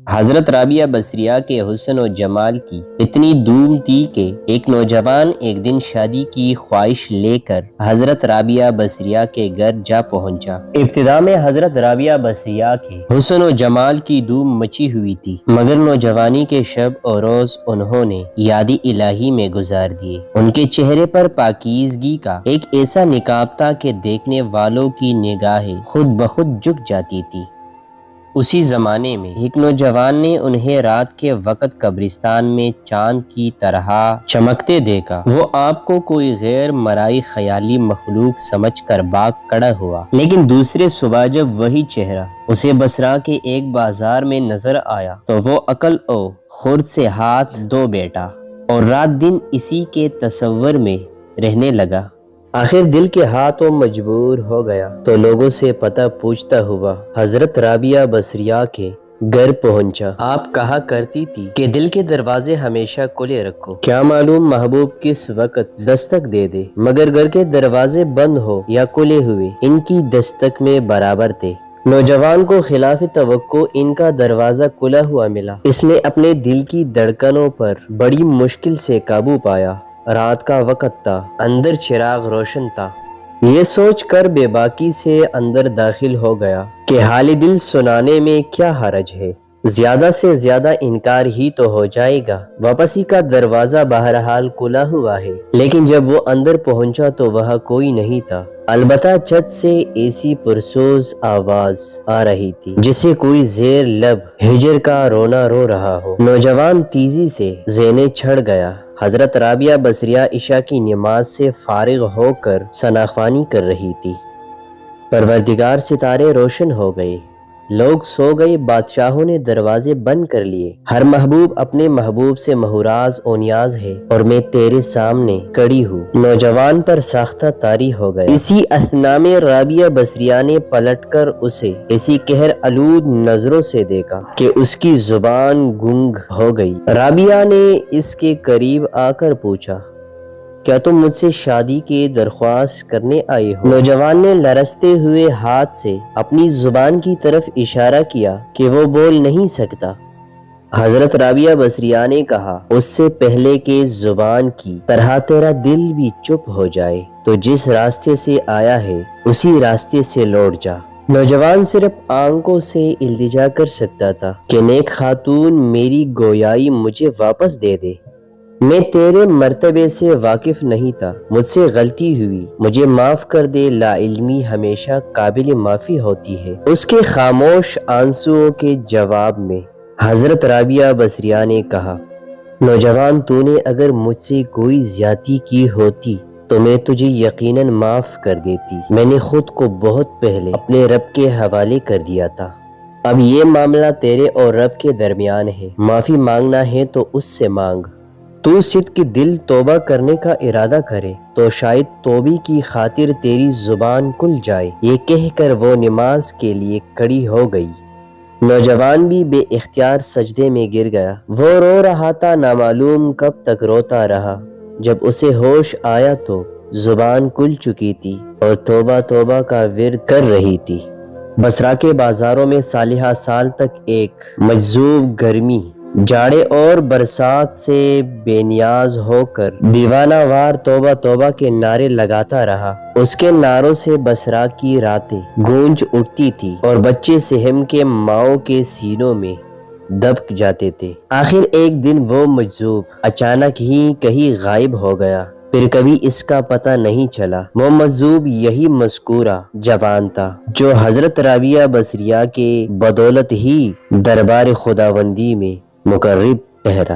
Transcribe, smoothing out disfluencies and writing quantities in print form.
حضرت رابعہ بصریہ کے حسن و جمال کی اتنی دھوم تھی کہ ایک نوجوان ایک دن شادی کی خواہش لے کر حضرت رابعہ بصریہ کے گھر جا پہنچا۔ ابتدا میں حضرت رابعہ بصریہ کے حسن و جمال کی دھوم مچی ہوئی تھی، مگر نوجوانی کے شب اور روز انہوں نے یاد الہی میں گزار دیے۔ ان کے چہرے پر پاکیزگی کا ایک ایسا نقاب تھا کہ دیکھنے والوں کی نگاہیں خود بخود جھک جاتی تھی۔ اسی زمانے میں ایک نوجوان نے انہیں رات کے وقت قبرستان میں چاند کی طرح چمکتے دیکھا۔ وہ آپ کو کوئی غیر مرئی خیالی مخلوق سمجھ کر بھاگ کھڑا ہوا، لیکن دوسرے صبح جب وہی چہرہ اسے بصرہ کے ایک بازار میں نظر آیا تو وہ عقل و خرد سے ہاتھ دھو بیٹھا اور رات دن اسی کے تصور میں رہنے لگا۔ آخر دل کے ہاتھوں مجبور ہو گیا تو لوگوں سے پتہ پوچھتا ہوا حضرت رابعہ بصریہ کے گھر پہنچا۔ آپ کہا کرتی تھی کہ دل کے دروازے ہمیشہ کھلے رکھو، کیا معلوم محبوب کس وقت دستک دے دے، مگر گھر کے دروازے بند ہو یا کھلے ہوئے ان کی دستک میں برابر تھے۔ نوجوان کو خلاف توقع ان کا دروازہ کھلا ہوا ملا۔ اس نے اپنے دل کی دھڑکنوں پر بڑی مشکل سے قابو پایا۔ رات کا وقت تھا، اندر چراغ روشن تھا۔ یہ سوچ کر بے باکی سے اندر داخل ہو گیا کہ حال دل سنانے میں کیا حرج ہے، زیادہ سے زیادہ انکار ہی تو ہو جائے گا۔ واپسی کا دروازہ بہرحال کھلا ہوا ہے، لیکن جب وہ اندر پہنچا تو وہاں کوئی نہیں تھا، البتہ چھت سے ایسی پرسوز آواز آ رہی تھی جسے کوئی زیر لب ہجر کا رونا رو رہا ہو۔ نوجوان تیزی سے زینے چڑھ گیا۔ حضرت رابعہ بصریہ عشاء کی نماز سے فارغ ہو کر ثناءخوانی کر رہی تھی۔ پروردگار ستارے روشن ہو گئے، لوگ سو گئے، بادشاہوں نے دروازے بند کر لیے۔ ہر محبوب اپنے محبوب سے محراز و نیاز ہے اور میں تیرے سامنے کھڑی ہوں۔ نوجوان پر ساختہ طاری ہو گیا۔ اسی اثنا میں رابعہ بصریہ نے پلٹ کر اسے ایسی قہر آلود نظروں سے دیکھا کہ اس کی زبان گنگ ہو گئی۔ رابعہ نے اس کے قریب آ کر پوچھا، کیا تم مجھ سے شادی کی درخواست کرنے آئے ہو؟ نوجوان نے لرزتے ہوئے ہاتھ سے اپنی زبان کی طرف اشارہ کیا کہ وہ بول نہیں سکتا۔ حضرت رابعہ بصریہ نے کہا، اس سے پہلے کہ زبان کی طرح تیرا دل بھی چپ ہو جائے تو جس راستے سے آیا ہے اسی راستے سے لوٹ جا۔ نوجوان صرف آنکھوں سے التجا کر سکتا تھا کہ نیک خاتون میری گویائی مجھے واپس دے دے۔ میں تیرے مرتبے سے واقف نہیں تھا، مجھ سے غلطی ہوئی، مجھے معاف کر دے۔ لا علمی ہمیشہ قابل معافی ہوتی ہے۔ اس کے خاموش آنسوؤں کے جواب میں حضرت رابعہ بصریہ نے کہا، نوجوان تو نے اگر مجھ سے کوئی زیادتی کی ہوتی تو میں تجھے یقیناً معاف کر دیتی۔ میں نے خود کو بہت پہلے اپنے رب کے حوالے کر دیا تھا۔ اب یہ معاملہ تیرے اور رب کے درمیان ہے، معافی مانگنا ہے تو اس سے مانگ۔ تو صدق دل توبہ کرنے کا ارادہ کرے تو شاید توبے کی خاطر تیری زبان کھل جائے۔ یہ کہہ کر وہ نماز کے لیے کھڑی ہو گئی۔ نوجوان بھی بے اختیار سجدے میں گر گیا۔ وہ رو رہا تھا، نامعلوم کب تک روتا رہا۔ جب اسے ہوش آیا تو زبان کھل چکی تھی اور توبہ توبہ کا ورد کر رہی تھی۔ بصرہ کے بازاروں میں سالہ سال تک ایک مجذوب گرمی، جاڑے اور برسات سے بے نیاز ہو کر دیوانہ وار توبہ توبہ کے نعرے لگاتا رہا۔ اس کے نعروں سے بصرہ کی راتیں گونج اٹھتی تھی اور بچے صحن کے ماؤں کے سینوں میں دبک جاتے تھے۔ آخر ایک دن وہ مجذوب اچانک ہی کہیں غائب ہو گیا، پھر کبھی اس کا پتہ نہیں چلا۔ وہ مجذوب یہی مذکورہ جوان تھا جو حضرت رابعہ بصریہ کے بدولت ہی دربار خداوندی میں مقرب ٹھہرا۔